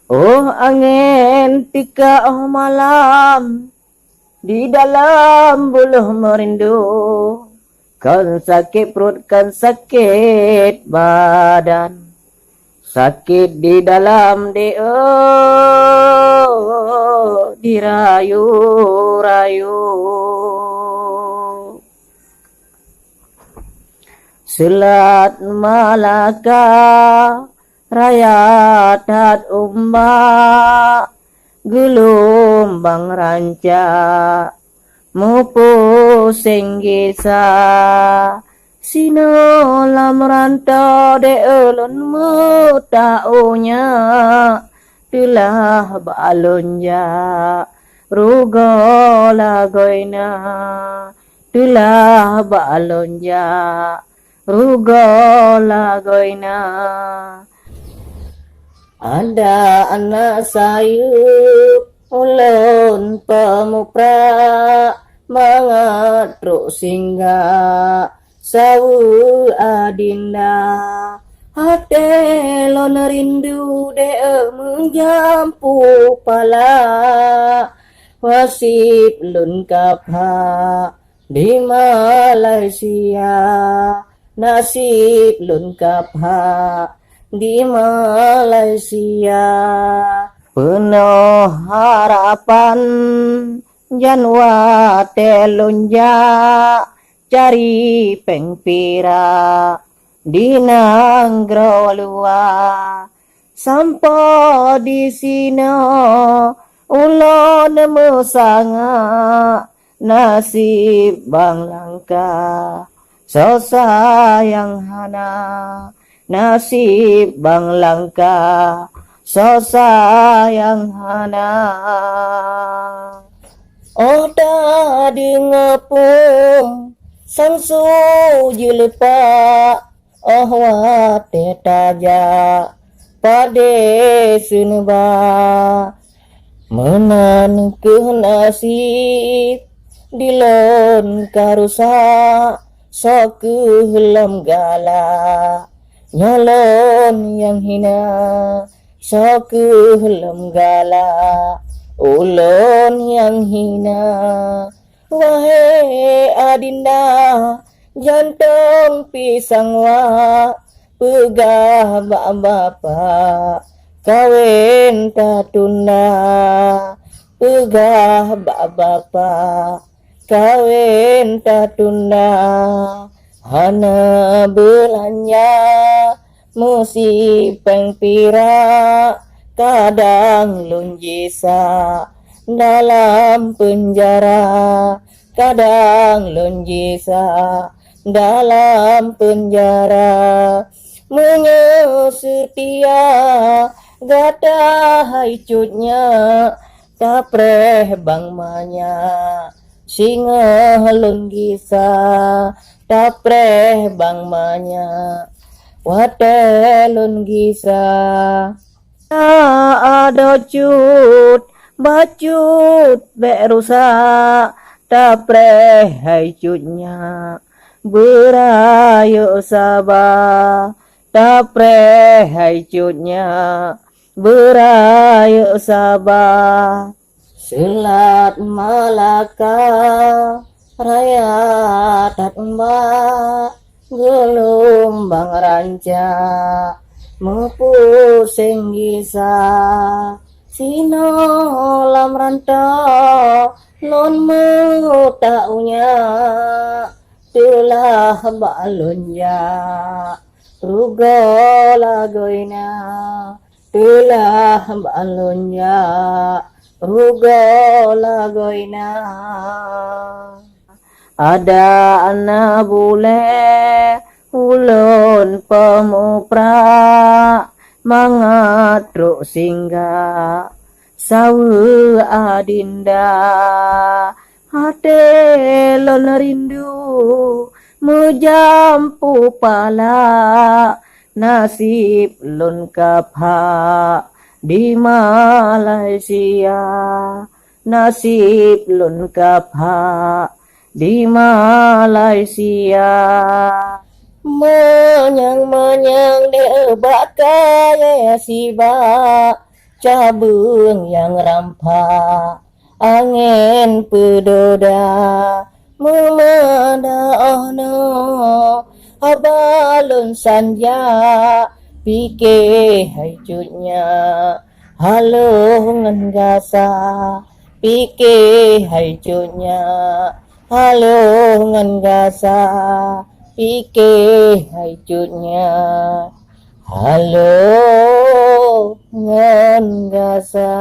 Oh angin tika malam di dalam buluh merindu, kan sakit perut, kan sakit badan, sakit di dalam dirayu-rayu. Selat Malaka Raya tat umbak gelombang ranca mupu senggisa sino lam rantau de ulun mu taunya telah balonja rugo lagoina telah balonja rugo lagoina. Ada anak sayup ulun pemupra mengatruk singgah sawu adinda hati lon rindu de menjampu pala wasip lun kapha di Malaysia nasib lun kapha di Malaysia. Penuh harapan janwa telunja cari pengpira di nanggro lua sampai di sini ulon musanga nasib bang langka so sayang hana nasib bang langka so sayang hana. Oda di ngapung sang suji lepa wate taja pade sunba menan ke nasib dilon karusa sok kelam gala nyalon yang hina sok kelam gala ulon yang hina. Wahai adinda jantung pisang wa pegah bapa kawin tatunda pegah bapa kawin tatunda hana belanja musi pengpira kadang lunjisa dalam penjara kadang lunjisa dalam penjara menyesetia gata haicutnya tapreh bang manya singa lunjisa tapreh bang manya watelun gisa. Ada cut bacut berusa tapreh hai cutnya berayo sabah tapreh hai cutnya berayo sabah. Selat Malaka Raya tatma gelombang ranca mepusing gisa sino lam rantau non mu taunya telah balonja rugo lagoina telah balonja rugo lagoina. Ada anak bule ulun pemupra mengatruk singgah sawu adinda hati lon rindu menjampu pala nasib lun kapha di Malaysia nasib lun kapha di Malaysia. Menyang-menyang dia bakaya siba จะเบืองyang rampa angin pedoda memada ono abalun sanja pike hai jutnya halo ngan gasa pike hai jutnya halo ngan gasa pike hai jutnya halo ngan gasa